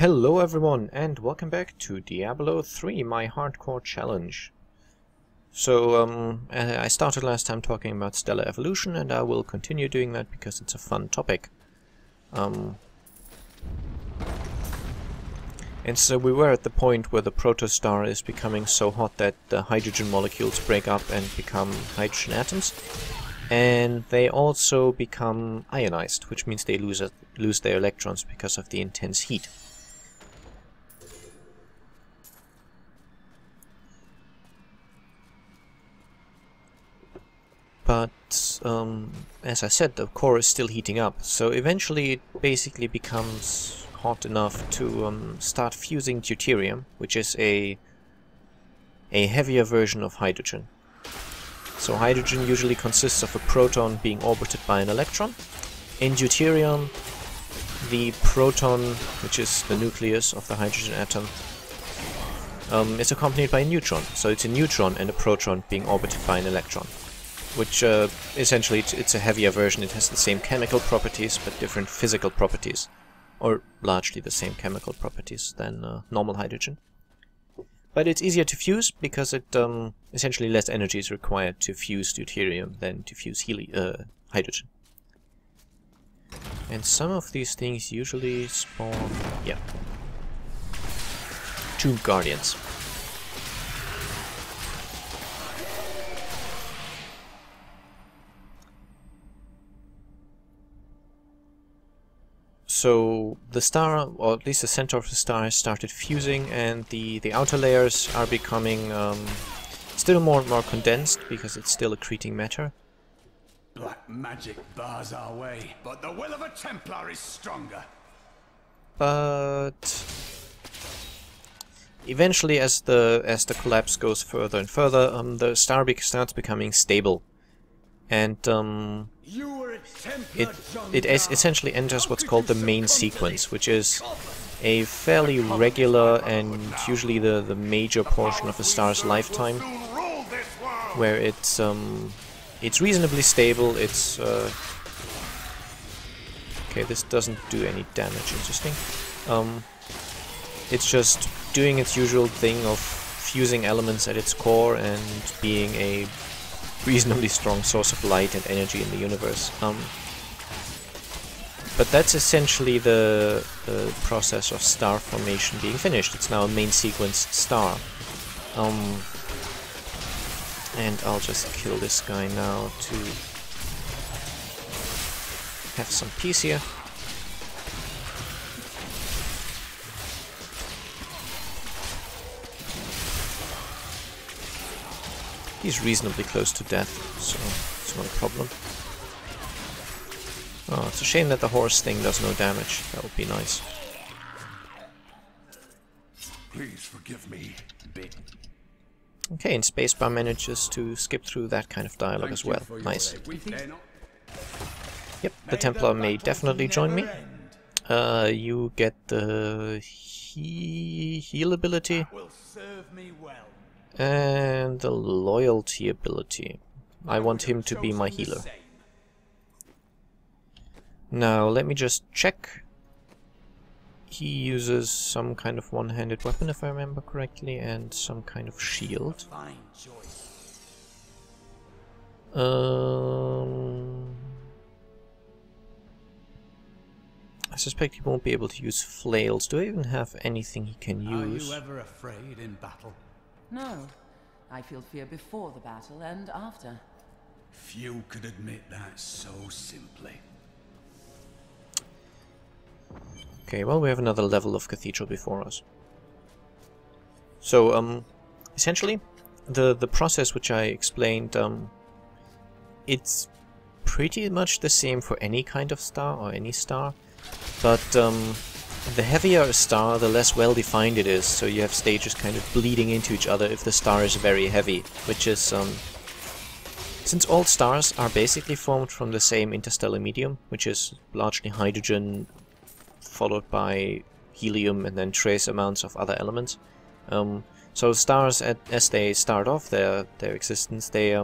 Hello everyone, and welcome back to Diablo 3, my hardcore challenge. So, I started last time talking about stellar evolution, and I will continue doing that because it's a fun topic. And so we were at the point where the protostar is becoming so hot that the hydrogen molecules break up and become hydrogen atoms. And they also become ionized, which means they lose their electrons because of the intense heat. But, as I said, the core is still heating up, so eventually it basically becomes hot enough to start fusing deuterium, which is a heavier version of hydrogen. So hydrogen usually consists of a proton being orbited by an electron. In deuterium, the proton, which is the nucleus of the hydrogen atom, is accompanied by a neutron. So it's a neutron and a proton being orbited by an electron. Which, essentially, it's a heavier version. It has the same chemical properties, but different physical properties. Or largely the same chemical properties than normal hydrogen. But it's easier to fuse, because it, essentially less energy is required to fuse deuterium than to fuse hydrogen. And some of these things usually spawn... yeah. Tomb Guardians. So the star, or at least the center of the star, has started fusing, and the outer layers are becoming still more and more condensed because it's still accreting matter. Black magic bars our way, but the will of a Templar is stronger. But eventually, as the collapse goes further and further, the star starts becoming stable, and it essentially enters what's called the main sequence, which is a fairly regular and usually the major portion of a star's lifetime, where it's reasonably stable. It's okay. This doesn't do any damage. Interesting. It's just doing its usual thing of fusing elements at its core and being a reasonably strong source of light and energy in the universe. But that's essentially the process of star formation being finished. It's now a main sequence star. And I'll just kill this guy now to have some peace here. He's reasonably close to death, so it's not a problem. Oh, it's a shame that the horse thing does no damage. That would be nice. Please forgive me. Okay, and Spacebar manages to skip through that kind of dialogue as well. Nice. Yep, the Templar may definitely join me. You get the heal ability. And the loyalty ability. I want him to be my healer. Now, let me just check. He uses some kind of one-handed weapon, if I remember correctly, and some kind of shield. I suspect he won't be able to use flails. Do I even have anything he can use? Are you ever afraid in battle? No. I feel fear before the battle and after. Few could admit that so simply. Okay, well, we have another level of cathedral before us. So, essentially, the process which I explained, it's pretty much the same for any kind of star, or any star, but, the heavier a star, the less well-defined it is, so you have stages kind of bleeding into each other if the star is very heavy, which is, since all stars are basically formed from the same interstellar medium, which is largely hydrogen, followed by helium and then trace amounts of other elements. So stars, as they start off their existence, they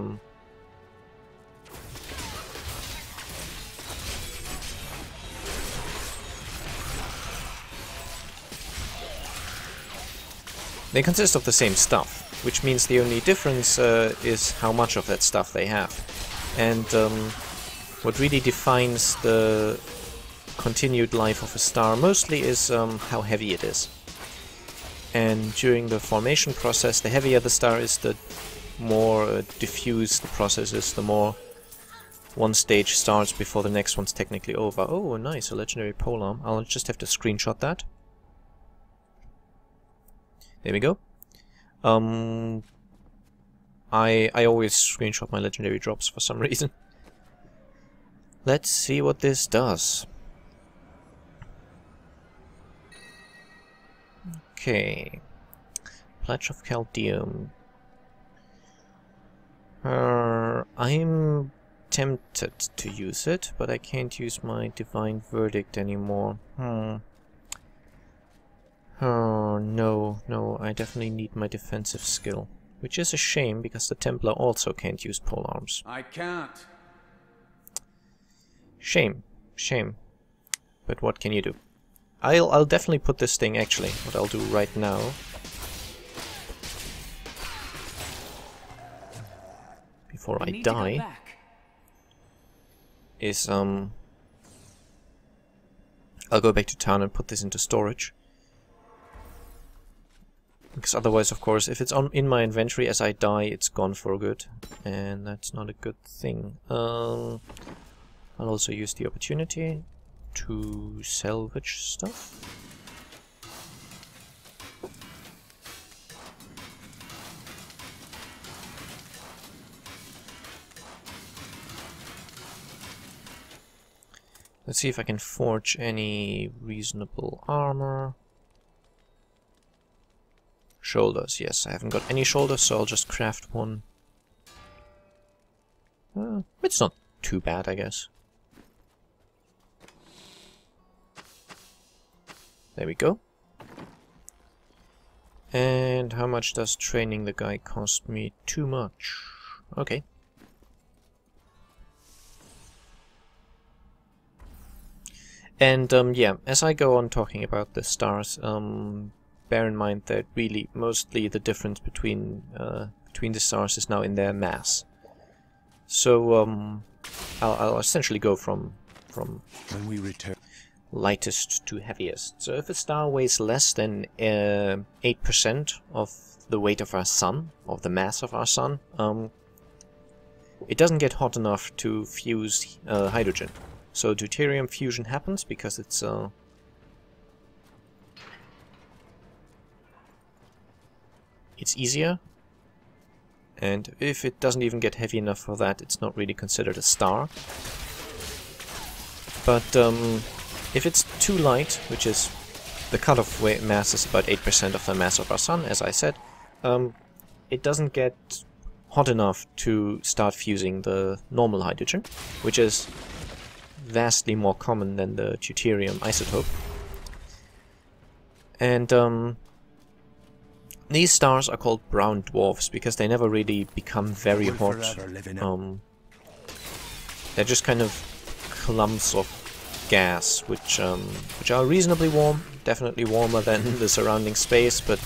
They consist of the same stuff, which means the only difference is how much of that stuff they have. And what really defines the continued life of a star mostly is how heavy it is. And during the formation process, the heavier the star is, the more diffuse the process is, the more one stage starts before the next one's technically over. Oh, nice, a legendary polearm. I'll just have to screenshot that. There we go. I always screenshot my legendary drops for some reason. Let's see what this does. Okay. Pledge of Chaldeum. I'm tempted to use it, but I can't use my Divine Verdict anymore. Oh, no, I definitely need my defensive skill. Which is a shame, because the Templar also can't use polearms. I can't. Shame. But what can you do? I'll definitely put this thing, actually, what I'll do right now. Before I die, is, I'll go back to town and put this into storage. Because otherwise, of course, if it's in my inventory as I die, it's gone for good. And that's not a good thing. I'll also use the opportunity to salvage stuff. Let's see if I can forge any reasonable armor. Shoulders, yes, I haven't got any shoulders, so I'll just craft one. It's not too bad, I guess. There we go. And how much does training the guy cost me? Too much. Okay. And yeah, as I go on talking about the stars, bear in mind that really mostly the difference between the stars is now in their mass. So I'll essentially go from when we return, lightest to heaviest. So if a star weighs less than 8% of the weight of our sun, of the mass of our sun, it doesn't get hot enough to fuse hydrogen. So deuterium fusion happens because it's easier, and if it doesn't even get heavy enough for that, it's not really considered a star. But if it's too light, which is the cutoff mass is about 8% of the mass of our sun, as I said, it doesn't get hot enough to start fusing the normal hydrogen, which is vastly more common than the deuterium isotope. And these stars are called brown dwarfs because they never really become very hot. They're just kind of clumps of gas, which are reasonably warm, definitely warmer than the surrounding space, but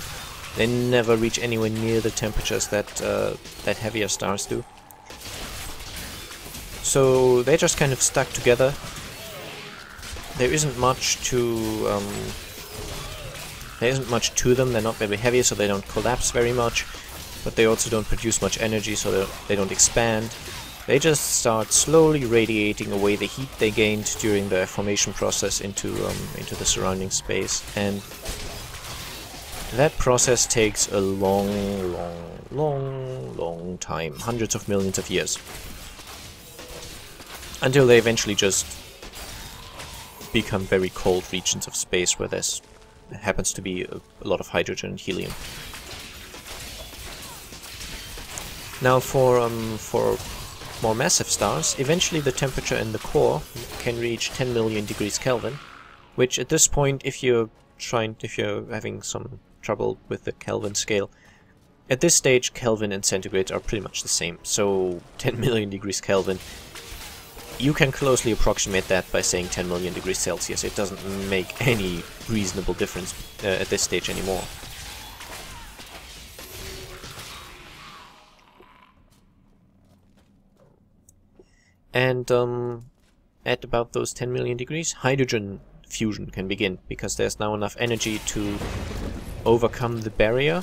they never reach anywhere near the temperatures that that heavier stars do. So they're just kind of stuck together. There isn't much to them. They're not very heavy, so they don't collapse very much, but they also don't produce much energy, so they don't expand. They just start slowly radiating away the heat they gained during the formation process into the surrounding space, and that process takes a long time, hundreds of millions of years, until they eventually just become very cold regions of space where there happens to be a lot of hydrogen and helium. Now for more massive stars, eventually the temperature in the core can reach 10 million degrees Kelvin, which at this point, if you're having some trouble with the Kelvin scale, at this stage Kelvin and centigrade are pretty much the same. So 10 million degrees Kelvin, you can closely approximate that by saying 10 million degrees Celsius. It doesn't make any reasonable difference at this stage anymore. And at about those 10 million degrees, hydrogen fusion can begin, because there's now enough energy to overcome the barrier.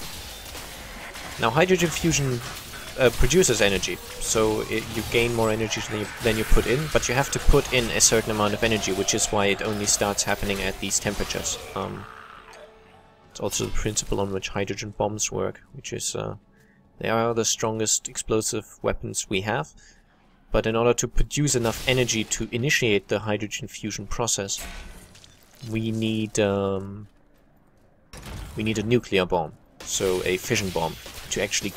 Now hydrogen fusion produces energy, so you gain more energy than you put in, but you have to put in a certain amount of energy, which is why it only starts happening at these temperatures. It's also the principle on which hydrogen bombs work, which is they are the strongest explosive weapons we have, but in order to produce enough energy to initiate the hydrogen fusion process, we need a nuclear bomb, so a fission bomb, to actually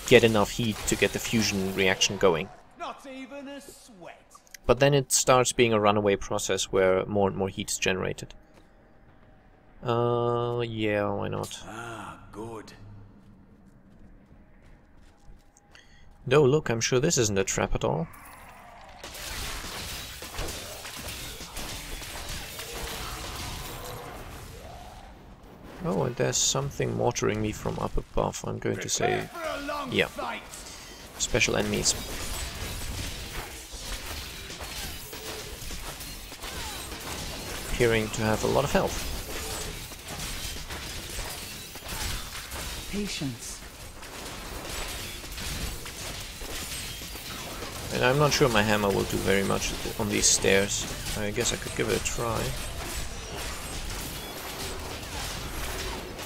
get enough heat to get the fusion reaction going. Not even a sweat. But then it starts being a runaway process where more and more heat is generated. Yeah, why not? Ah, good. No, look, I'm sure this isn't a trap at all. Oh, and there's something mortaring me from up above. I'm going to say, yeah, special enemies. Appearing to have a lot of health. Patience. And I'm not sure my hammer will do very much on these stairs. I guess I could give it a try.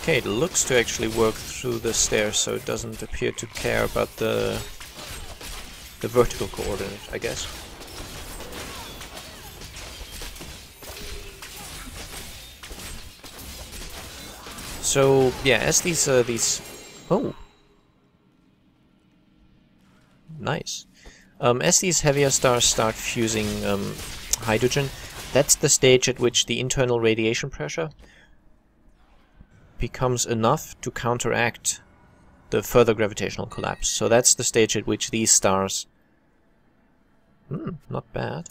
Okay, it looks to actually work through the stairs, so it doesn't appear to care about the vertical coordinate, I guess. So yeah, as these oh, nice. As these heavier stars start fusing hydrogen, that's the stage at which the internal radiation pressure becomes enough to counteract the further gravitational collapse. So that's the stage at which these stars... not bad.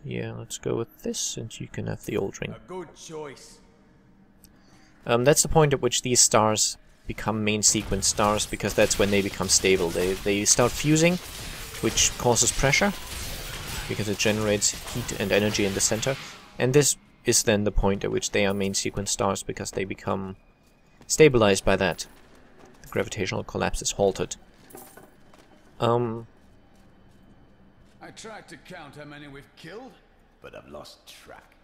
Yeah, let's go with this, and you can have the old ring. A good choice. That's the point at which these stars become main sequence stars, because that's when they become stable. They start fusing, which causes pressure, because it generates heat and energy in the center. And this is then the point at which they are main sequence stars, because they become stabilized by that. The gravitational collapse is halted. I tried to count how many we've killed, but I've lost track.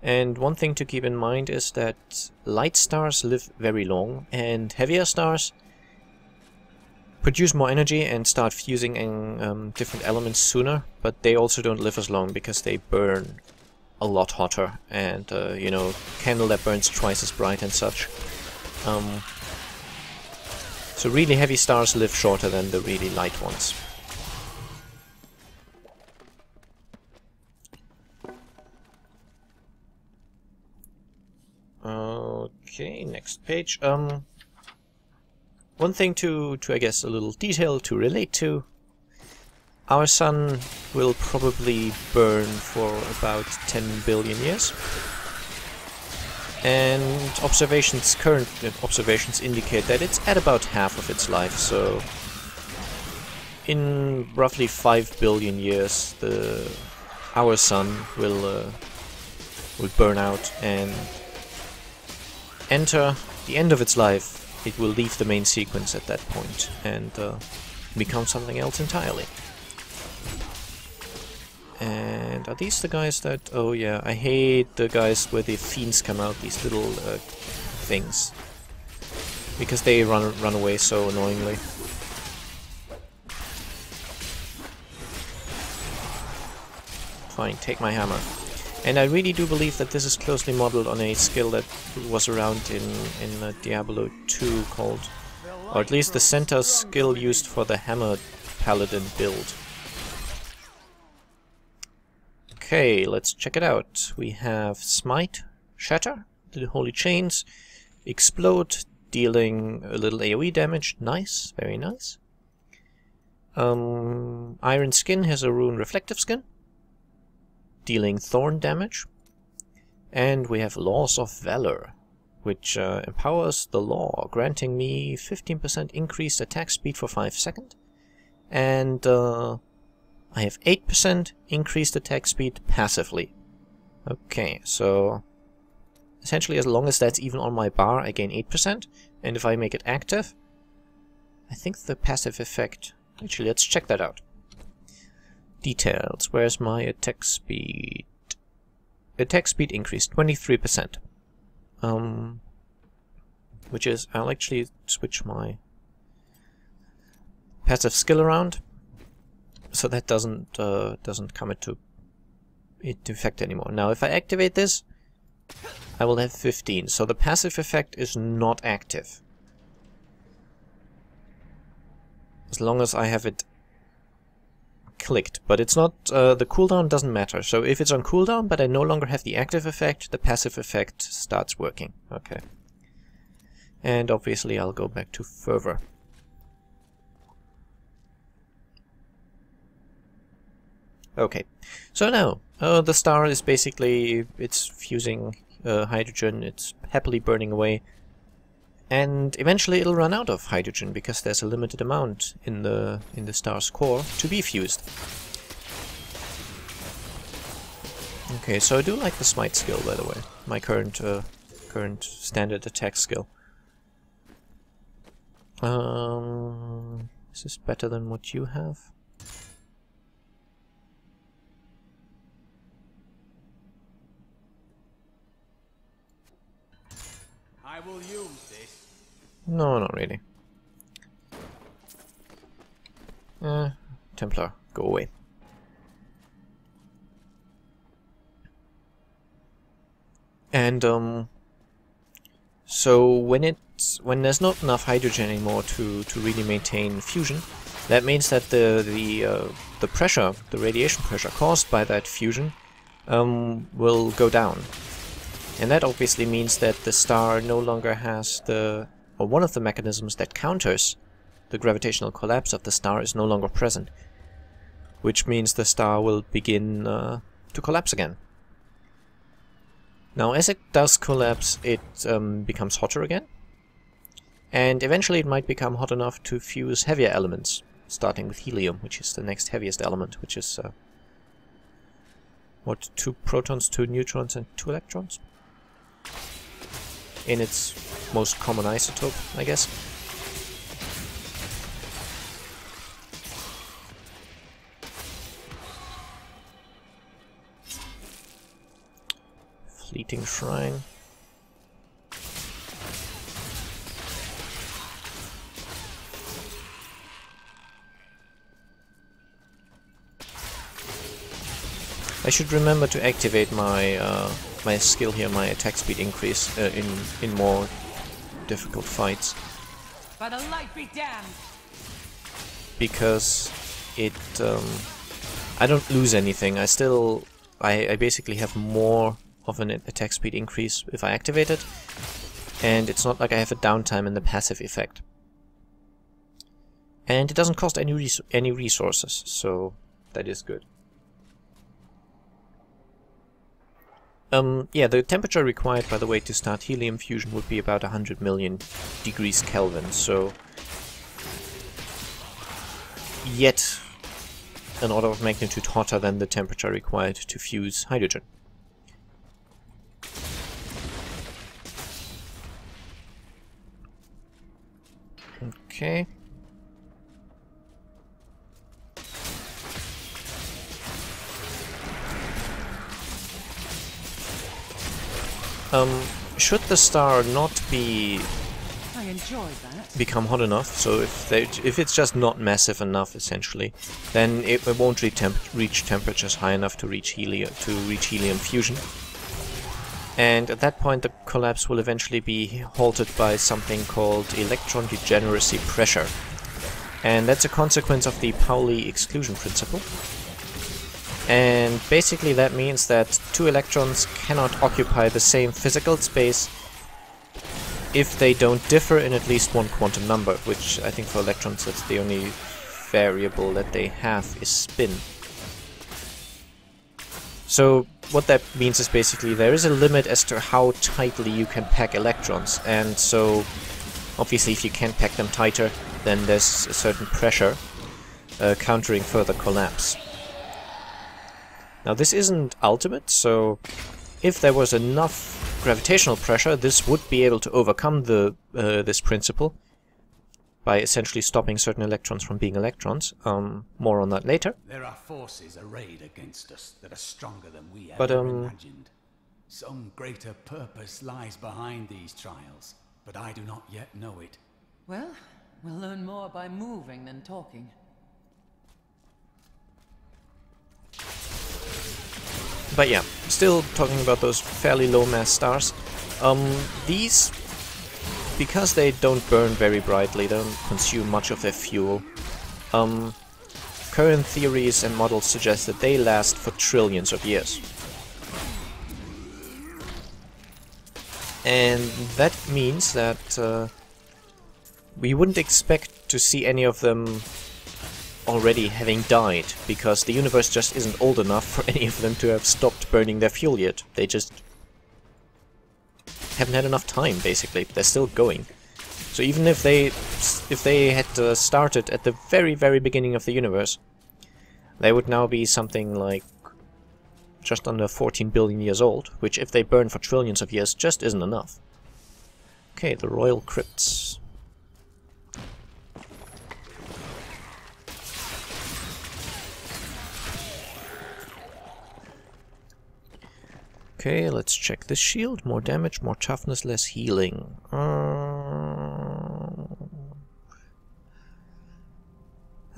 And one thing to keep in mind is that light stars live very long, and heavier stars produce more energy and start fusing in different elements sooner, but they also don't live as long because they burn a lot hotter, and you know, candle that burns twice as bright and such. So really heavy stars live shorter than the really light ones. Okay, next page. One thing to I guess, a little detail to relate to. Our sun will probably burn for about 10 billion years. And current observations indicate that it's at about half of its life, so in roughly 5 billion years our sun will burn out and enter the end of its life. It will leave the main sequence at that point and become something else entirely. And are these the guys that... Oh yeah, I hate the guys where the fiends come out, these little things. Because they run away so annoyingly. Fine, take my hammer. And I really do believe that this is closely modeled on a skill that was around in Diablo 2 called... Or at least the center skill used for the hammer paladin build. Okay, let's check it out. We have Smite, Shatter, the Holy Chains, Explode, dealing a little AoE damage. Nice, very nice. Iron Skin has a rune Reflective Skin, dealing thorn damage. And we have Laws of Valor, which empowers the law, granting me 15% increased attack speed for 5 seconds. And I have 8% increased attack speed passively. Okay, so essentially as long as that's even on my bar, I gain 8%. And if I make it active, I think the passive effect... Actually, let's check that out. Details. Where's my attack speed? Attack speed increased 23%. Which is... I'll actually switch my passive skill around, so that doesn't come into effect anymore. Now, if I activate this, I will have 15. So the passive effect is not active. As long as I have it clicked. But it's not... the cooldown doesn't matter. So if it's on cooldown, but I no longer have the active effect, the passive effect starts working. Okay. And obviously I'll go back to fervor. Okay, so now the star is basically, it's fusing hydrogen, it's happily burning away, and eventually it'll run out of hydrogen because there's a limited amount in the star's core to be fused. Okay, so I do like the smite skill, by the way, my current standard attack skill. Is this better than what you have? I will use this. No, not really. Templar, go away. And so when there's not enough hydrogen anymore to really maintain fusion, that means that the pressure, the radiation pressure caused by that fusion, will go down. And that obviously means that the star no longer has or one of the mechanisms that counters the gravitational collapse of the star is no longer present. Which means the star will begin to collapse again. Now, as it does collapse, it becomes hotter again. And eventually it might become hot enough to fuse heavier elements, starting with helium, which is the next heaviest element, which is, what, 2 protons, 2 neutrons, and 2 electrons? In its most common isotope, I guess. Fleeting Shrine. I should remember to activate my my skill here, my attack speed increase in more difficult fights. By the light be damned! Because it I don't lose anything. I basically have more of an attack speed increase if I activate it, and it's not like I have a downtime in the passive effect. And it doesn't cost any resources, so that is good. Yeah, the temperature required, by the way, to start helium fusion would be about 100 million degrees Kelvin, so yet an order of magnitude hotter than the temperature required to fuse hydrogen. Okay. Should the star not be become hot enough, so if it's just not massive enough, essentially, then it won't reach temperatures high enough to reach helium fusion. And at that point, the collapse will eventually be halted by something called electron degeneracy pressure, and that's a consequence of the Pauli exclusion principle. And basically that means that 2 electrons cannot occupy the same physical space if they don't differ in at least one quantum number, which I think for electrons that's the only variable that they have is spin. So what that means is basically there is a limit as to how tightly you can pack electrons, and so obviously if you can't pack them tighter, then there's a certain pressure countering further collapse. Now this isn't ultimate, so if there was enough gravitational pressure, this would be able to overcome this principle by essentially stopping certain electrons from being electrons. More on that later. There are forces arrayed against us that are stronger than we But, ever imagined. Some greater purpose lies behind these trials, but I do not yet know it. Well, we'll learn more by moving than talking. But yeah, still talking about those fairly low mass stars. These, because they don't burn very brightly, they don't consume much of their fuel, current theories and models suggest that they last for trillions of years. And that means that we wouldn't expect to see any of them already having died, because the universe just isn't old enough for any of them to have stopped burning their fuel yet. They just haven't had enough time, basically. They're still going. So even if they had started at the very, very beginning of the universe, they would now be something like just under 14 billion years old, which if they burn for trillions of years just isn't enough. Okay, the Royal Crypts. Okay, let's check this shield. More damage, more toughness, less healing. I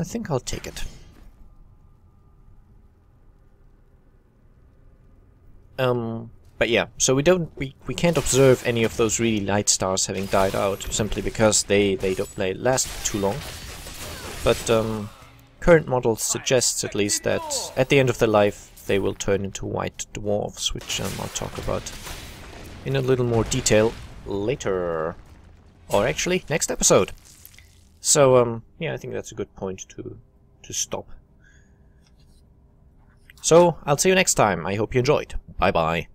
think I'll take it. But yeah, so we can't observe any of those really light stars having died out, simply because they last too long. But current models suggests at least that at the end of their life they will turn into white dwarfs, which I'll talk about in a little more detail later. Or actually, next episode. So, yeah, I think that's a good point to stop. So, I'll see you next time. I hope you enjoyed. Bye bye.